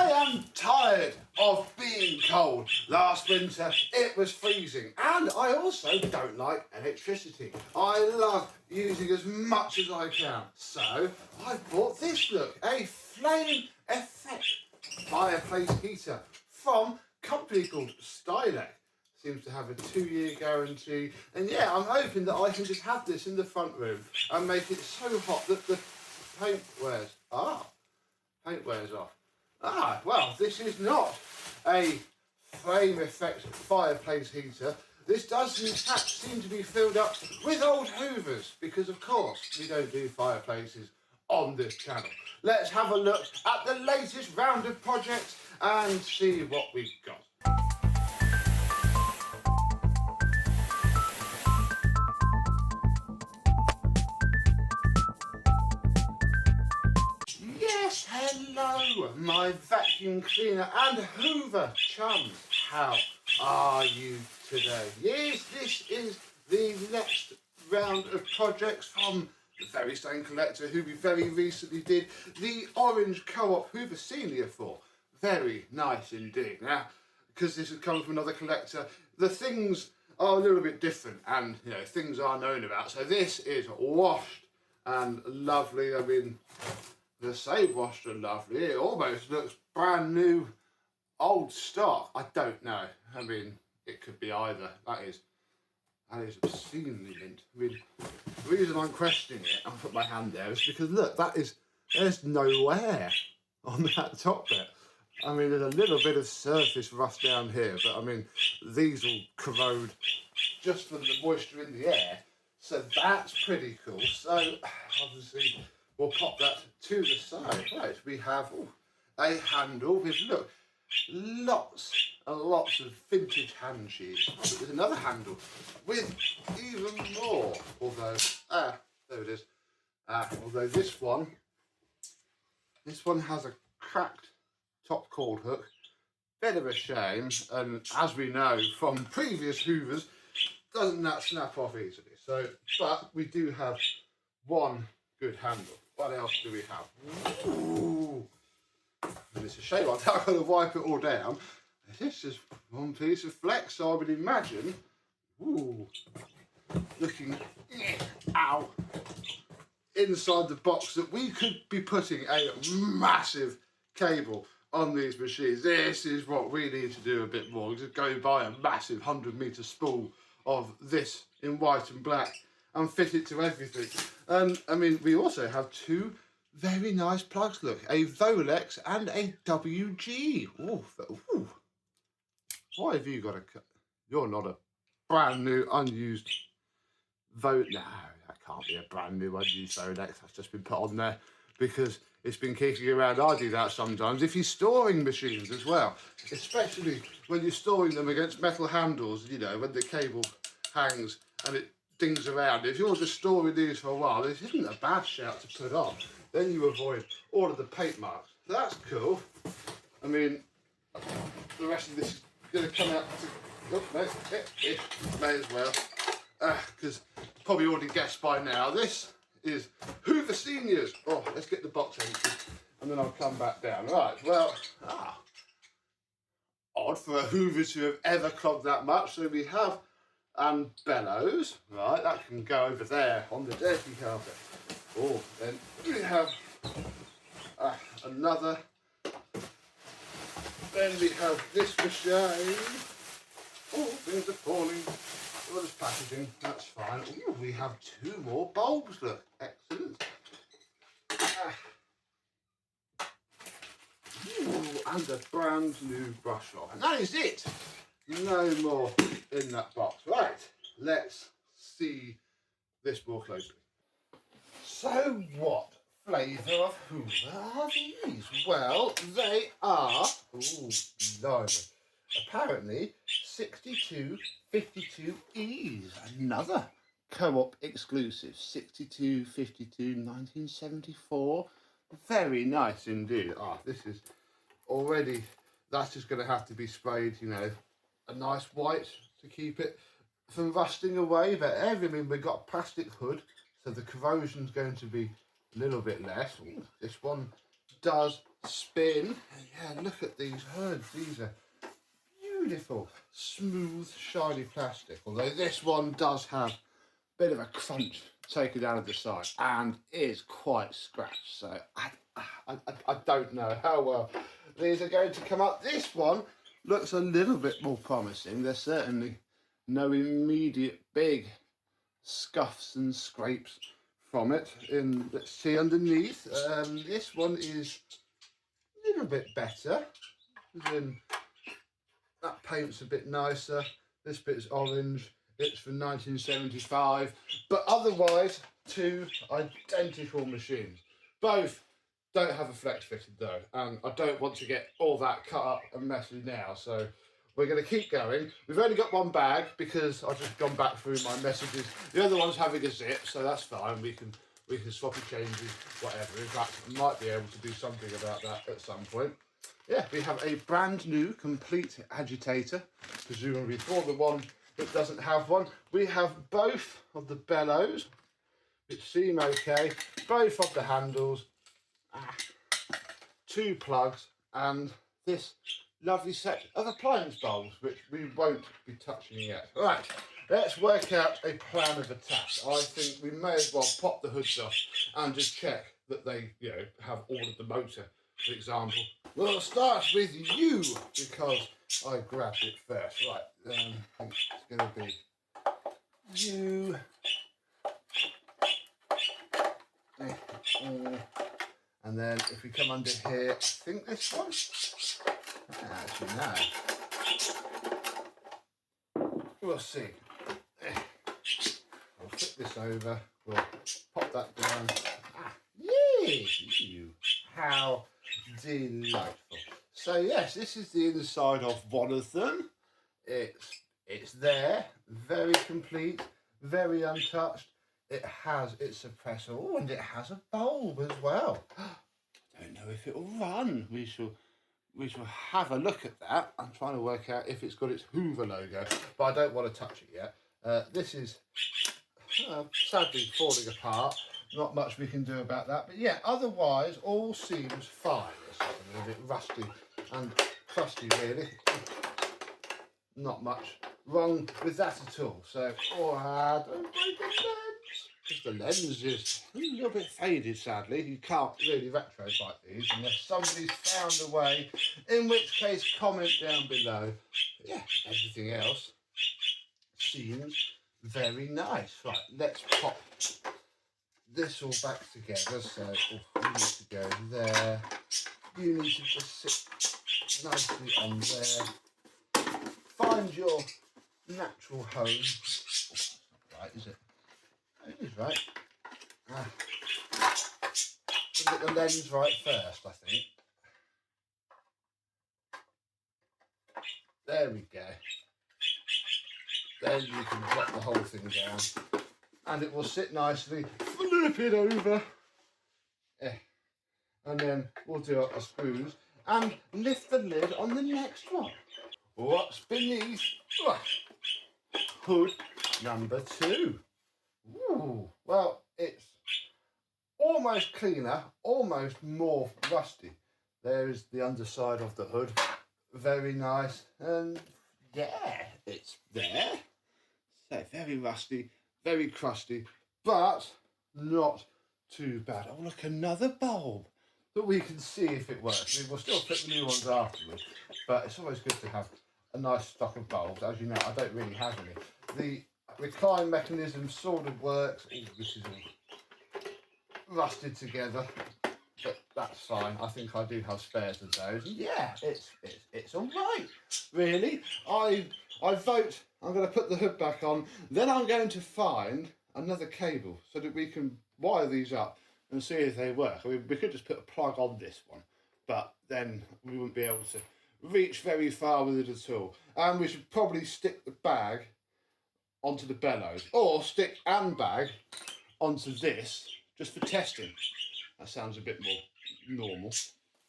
I am tired of being cold. Last winter it was freezing, and I also don't like electricity. I love using as much as I can. So I bought this look, a flame effect fireplace heater from a company called Stylec. Seems to have a 2-year guarantee, and yeah, I'm hoping that I can just have this in the front room and make it so hot that the paint wears. Paint wears off. Well, this is not a flame effect fireplace heater. This does in fact seem to be filled up with old Hoovers, because of course we don't do fireplaces on this channel. Let's have a look at the latest round of projects and see what we've got. Yes, hello, my vacuum cleaner and Hoover chums. How are you today? Yes, this is the next round of projects from the very same collector who we very recently did the orange co-op Hoover Senior for. Very nice indeed. Now, because this has come from another collector, the things are a little bit different, and you know, things are known about. So this is washed and lovely. I mean, the say washed and lovely, it almost looks brand new, old stock. I don't know. I mean, it could be either. That is obscenely mint. I mean, the reason I'm questioning it and put my hand there is because look, there's no wear on that top bit. I mean, there's a little bit of surface rust down here, but I mean, these will corrode just from the moisture in the air. So that's pretty cool. So obviously we'll pop that to the side. Right, we have a handle with, look, lots and lots of vintage hand cheese. There's another handle with even more, although, there it is. Although this one has a cracked top cord hook. Bit of a shame, and as we know from previous Hoovers, doesn't that snap off easily. So, but we do have one good handle. What else do we have? Ooh. And it's a shame I'm not going to wipe it all down. This is one piece of flex, so I would imagine, looking out inside the box, that we could be putting a massive cable on these machines. This is what we need to do a bit more. Just go buy a massive 100-metre spool of this in white and black and fit it to everything. And I mean, we also have two very nice plugs, look, a Volex and a WG. Ooh. Why have you got a cut? You're not a brand new unused No, that can't be a brand new unused Volex. That's just been put on there because it's been kicking around. I do that sometimes. If you're storing machines as well, especially when you're storing them against metal handles, you know, when the cable hangs and it dings around. If you're just storing these for a while, this isn't a bad shout to put on. Then you avoid all of the paint marks. So that's cool. I mean, the rest of this is going to come out to, may as well, because probably already guessed by now, this is Hoover Seniors. Oh, let's get the box empty and then I'll come back down. Right, well, odd for a Hoovers who have ever clogged that much. So we have bellows, right, that can go over there on the dirty carpet. Oh, then we have another. Then we have this machine. Oh, things are falling. Well, there's packaging, that's fine. Ooh, we have two more bulbs, look, excellent. Ooh, and a brand new brush off. And that is it. No more in that box. Right, let's see this more closely. So what flavour of Hoover are these? Well, they are, apparently 6225e's, another co-op exclusive, 6252 1974. Very nice indeed. This is already, that is going to have to be sprayed, you know, a nice white to keep it from rusting away. But I mean, we've got a plastic hood, so the corrosion's going to be a little bit less. Ooh, this one does spin. Yeah, look at these hoods. These are beautiful, smooth, shiny plastic. Although this one does have a bit of a crunch taken down at the side and is quite scratched. So I don't know how well these are going to come up. This one looks a little bit more promising. There's certainly no immediate big scuffs and scrapes from it. Let's see underneath. This one is a little bit better. Then that paint's a bit nicer. This bit's orange. It's from 1975. But otherwise, two identical machines. Both don't have a flex fitted though, and I don't want to get all that cut up and messy now, so we're going to keep going. We've only got one bag because I've just gone back through my messages. The other one's having a zip, so that's fine. We can swap and changes, whatever. In fact, I might be able to do something about that at some point. Yeah, we have a brand new complete agitator, presumably for the one that doesn't have one. We have both of the bellows, which seem okay, both of the handles, two plugs, and this lovely set of appliance bulbs, which we won't be touching yet. Right, let's work out a plan of attack. I think we may as well pop the hoods off and just check that they, have all of the motor, for example. We'll start with you, because I grabbed it first. Right, I think it's going to be you. And then if we come under here, I think this one. Actually, no. We'll see. I'll flip this over. We'll pop that down. Yes, you. How delightful. So yes, this is the inside of one of them. It's there, very complete, very untouched. It has its suppressor, and it has a bulb as well. I don't know if it will run. We shall have a look at that. I'm trying to work out if it's got its Hoover logo, but I don't want to touch it yet. This is sadly falling apart. Not much we can do about that, but yeah, otherwise all seems fine. It's just a little bit rusty and crusty, really. Not much wrong with that at all. So, don't break the lens. Because the lens is a little bit faded, sadly. You can't really retrofit these unless somebody's found a way, in which case comment down below. But yeah, everything else seems very nice. Right, let's pop this all back together. So you need to go there. You need to just sit nicely on there. Find your natural home. That's not right, is it? It is right. Get the lens right first, I think. There we go. Then you can drop the whole thing down, and it will sit nicely. Flip it over. And then we'll do our screws and lift the lid on the next one. What's beneath? Hood number 2. Ooh, well, it's almost cleaner, almost more rusty. There's the underside of the hood. Very nice. And yeah, it's there. So very rusty, very crusty, but not too bad. Oh, look, another bulb that we can see if it works. I mean, we'll still put the new ones afterwards, but it's always good to have a nice stock of bulbs. As you know, I don't really have any. The recline mechanism sort of works. Ooh, this is all rusted together, but that's fine. I think I do have spares of those. Yeah, it's all right, really. I vote I'm going to put the hood back on, then I'm going to find another cable so that we can wire these up and see if they work. I mean, we could just put a plug on this one, but then we wouldn't be able to reach very far with it at all. And we should probably stick the bag onto the bellows, or stick and bag onto this just for testing. That sounds a bit more normal.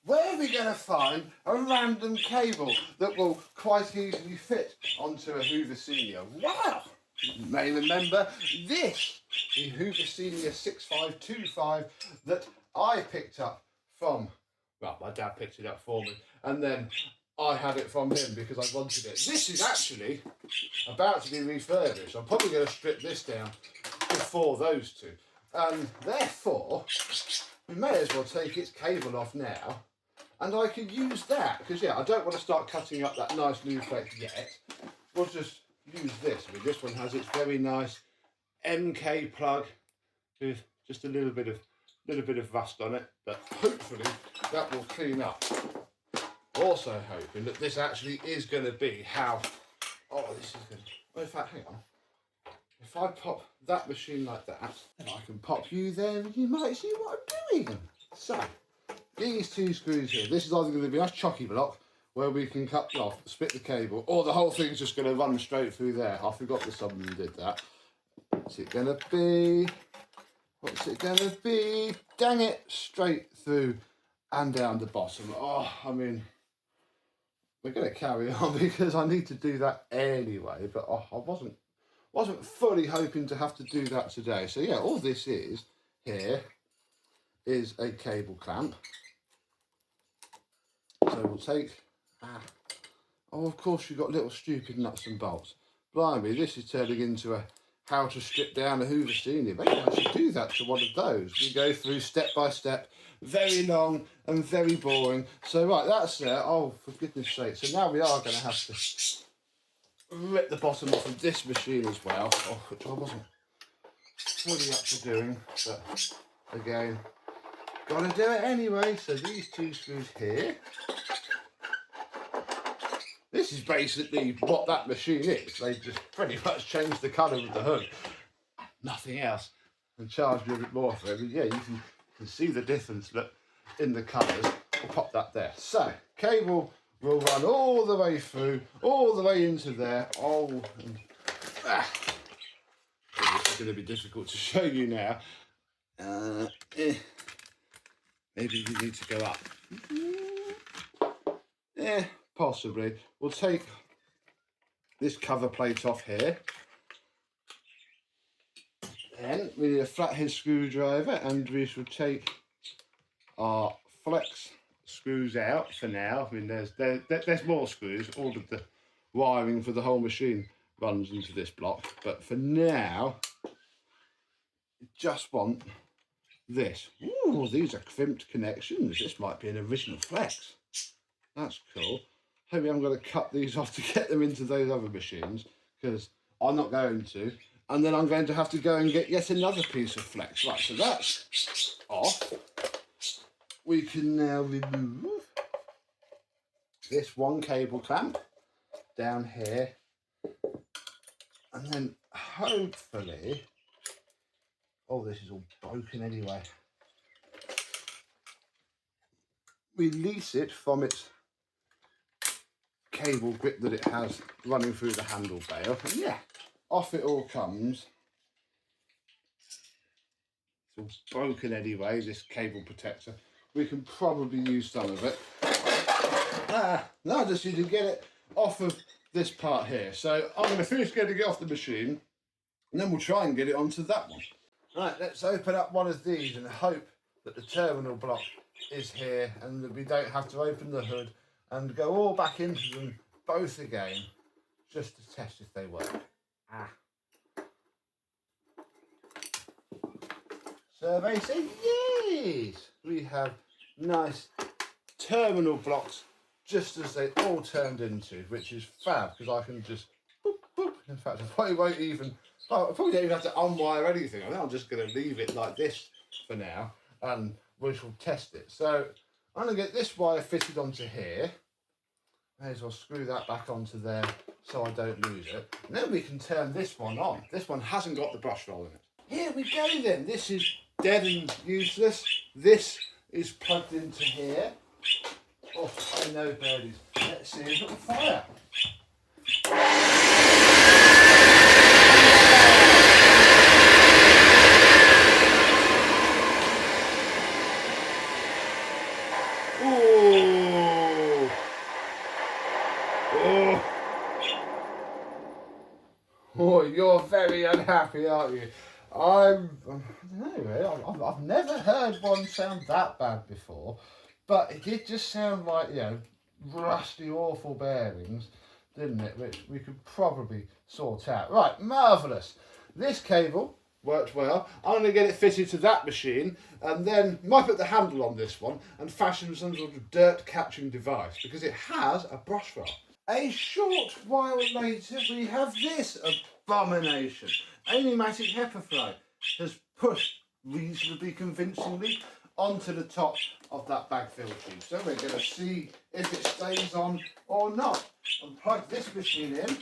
Where are we going to find a random cable that will quite easily fit onto a Hoover Senior? Wow! You may remember this, the Hoover Senior 6525 that I picked up from Well, my dad picked it up for me, and then I had it from him because I wanted it. This is actually about to be refurbished. I'm probably going to strip this down before those two. And therefore, we may as well take its cable off now, and I can use that, because yeah, I don't want to start cutting up that nice new flex yet. We'll just use this. I mean, this one has its very nice MK plug with just a little bit of rust on it, but hopefully that will clean up. Also hoping that this actually is going to be how, this is going to, well, in fact, hang on. If I pop that machine like that, then I can pop you there and you might see what I'm doing. So, these two screws here, this is either going to be a nice chocky block where we can cut off, split the cable, or the whole thing's just going to run straight through there. I forgot that someone did that. What's it going to be? What's it going to be? Dang it, straight through and down the bottom. I mean, we're going to carry on because I need to do that anyway, but I wasn't fully hoping to have to do that today. So yeah, all this is here is a cable clamp. So we'll take, of course you've got little stupid nuts and bolts. Blimey, this is turning into a how to strip down a Hoover Senior. Maybe I should do that to one of those. We go through step by step, very long and very boring. So right, that's there. Oh, for goodness sake. So now we are going to have to rip the bottom off of this machine as well, which I wasn't fully up to doing, but again, gotta do it anyway. So these two screws here, this is basically what that machine is. They just pretty much changed the colour of the hood, nothing else, and charged me a bit more for it. But yeah, you can see the difference in the colours. We'll pop that there. So cable will run all the way through, all the way into there. This is going to be difficult to show you now. Maybe we need to go up. Possibly. We'll take this cover plate off here. Then we need a flathead screwdriver, and we should take our flex screws out for now. I mean, there's more screws. All of the wiring for the whole machine runs into this block, but for now, you just want this. Ooh, these are crimped connections. This might be an original flex. That's cool. Maybe I'm going to cut these off to get them into those other machines, because I'm not going to. And then I'm going to have to go and get yet another piece of flex. Right, so that's off. We can now remove this one cable clamp down here. And then hopefully, this is all broken anyway. Release it from its cable grip that it has running through the handle bail, and yeah, off it all comes. It's all broken anyway, this cable protector. We can probably use some of it. Now I just need to get it off of this part here. So I'm going to finish getting it off the machine, and then we'll try and get it onto that one. Right, let's open up one of these and hope that the terminal block is here and that we don't have to open the hood and go all back into them both again just to test if they work. Survey says yes! We have nice terminal blocks just as they all turned into, which is fab, because I can just boop, boop. In fact, I probably won't even, I probably don't even have to unwire anything. I think I'm just going to leave it like this for now, and we shall test it. So I'm going to get this wire fitted onto here. May as well screw that back onto there so I don't lose it. And then we can turn this one on. This one hasn't got the brush roll in it. Here we go then. This is dead and useless. This is plugged into here. Oh, I know birdies. Let's see if it'll fire. Oh, you're very unhappy, aren't you? I don't know, really. I've never heard one sound that bad before. But it did just sound like, you know, rusty, awful bearings, didn't it? Which we could probably sort out. Right, marvellous. This cable worked well. I'm going to get it fitted to that machine and then might put the handle on this one and fashion some sort of dirt catching device because it has a brush rod. A short while later we have this abomination. A pneumatic HEPA flow has pushed reasonably convincingly onto the top of that bag fill tube. So we're going to see if it stays on or not. And plug this machine in.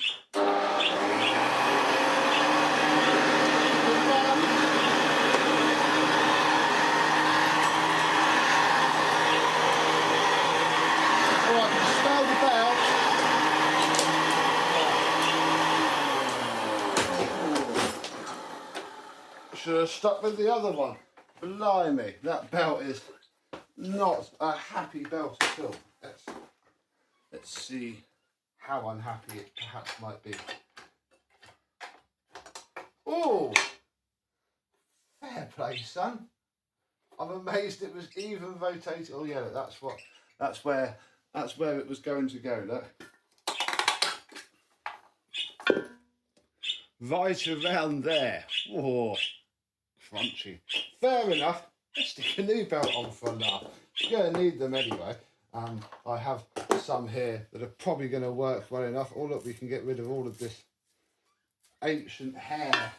Should have stuck with the other one. Blimey, that belt is not a happy belt at all. Let's see how unhappy it perhaps might be. Oh, fair play, son. I'm amazed it was even rotated. Oh yeah, that's where it was going to go. Look. Right around there. Whoa. Crunchy. Fair enough. Let's stick a new belt on for a laugh. You're going to need them anyway. I have some here that are probably going to work well enough. Oh look, we can get rid of all of this ancient hair.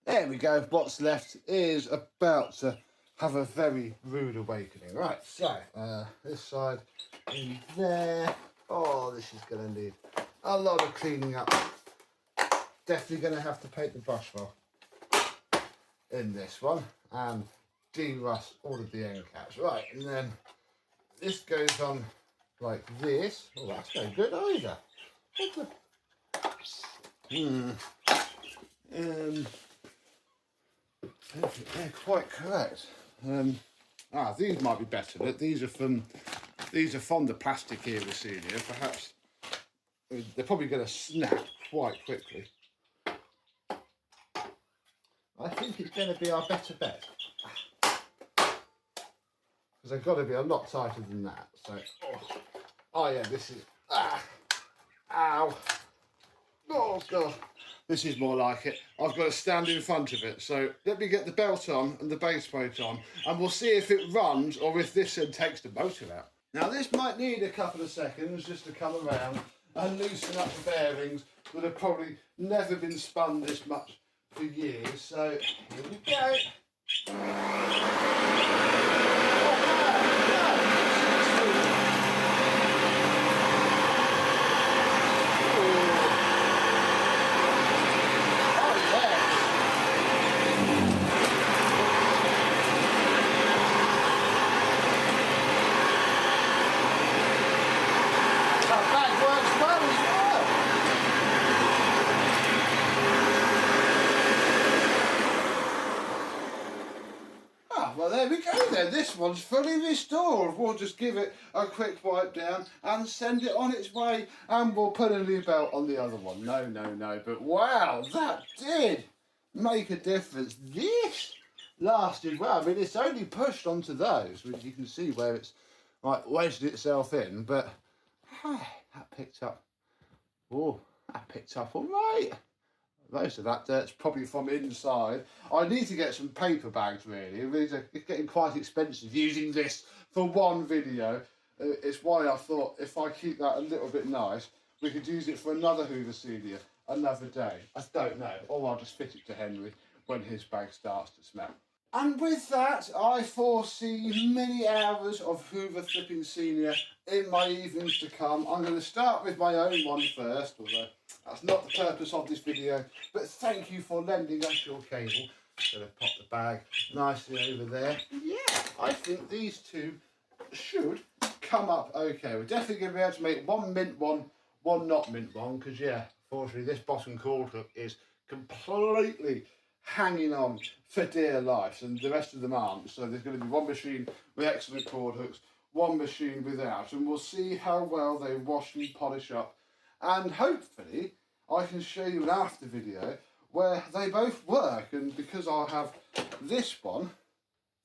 There we go, what's left is about to have a very rude awakening. Right, so this side in there. Oh, this is going to need a lot of cleaning up. Definitely going to have to paint the brush roll in this one and de-rust all of the end caps. Right, and then this goes on like this. Oh, that's no good either. What the... They're quite correct. These might be better. These are from the plastic era senior. Perhaps they're probably going to snap quite quickly. I think it's going to be our better bet because they've got to be a lot tighter than that. So, oh yeah, this is ow. Oh god. This is more like it. I've got to stand in front of it. So let me get the belt on and the base plate on and we'll see if it runs or if this end takes the motor out. Now this might need a couple of seconds just to come around and loosen up the bearings that have probably never been spun this much for years. So here we go. Well, there we go then. This one's fully restored. We'll just give it a quick wipe down and send it on its way and we'll put a new belt on the other one. No. But wow, that did make a difference. This lasted well. I mean, it's only pushed onto those, which you can see where it's like wedged itself in. But that picked up. Oh, that picked up all right. Most of that dirt's probably from inside. I need to get some paper bags really. It's getting quite expensive using this for one video. It's why I thought if I keep that a little bit nice, we could use it for another Hoover Senior another day. I don't know. Or I'll just fit it to Henry when his bag starts to smell. And with that, I foresee many hours of Hoover Flipping Senior in my evenings to come. I'm going to start with my own one first, although that's not the purpose of this video. But thank you for lending us your cable. Going to pop the bag nicely over there. Yeah, I think these two should come up okay. We're definitely going to be able to make one mint one, one not mint one, because yeah, unfortunately this bottom cord hook is completely hanging on for dear life, and the rest of them aren't. So there's going to be one machine with excellent cord hooks, one machine without, and we'll see how well they wash and polish up, and hopefully I can show you an after video where they both work, and because I'll have this one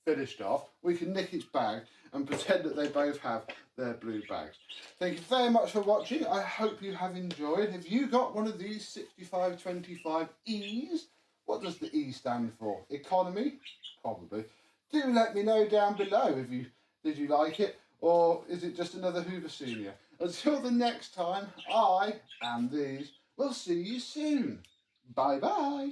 finished off, we can nick its bag and pretend that they both have their blue bags. Thank you very much for watching. I hope you have enjoyed. Have you got one of these 6525e's? What does the E stand for? Economy? Probably. Do let me know down below if you did you like it, or is it just another Hoover Senior? Until the next time, I and these will see you soon. Bye bye.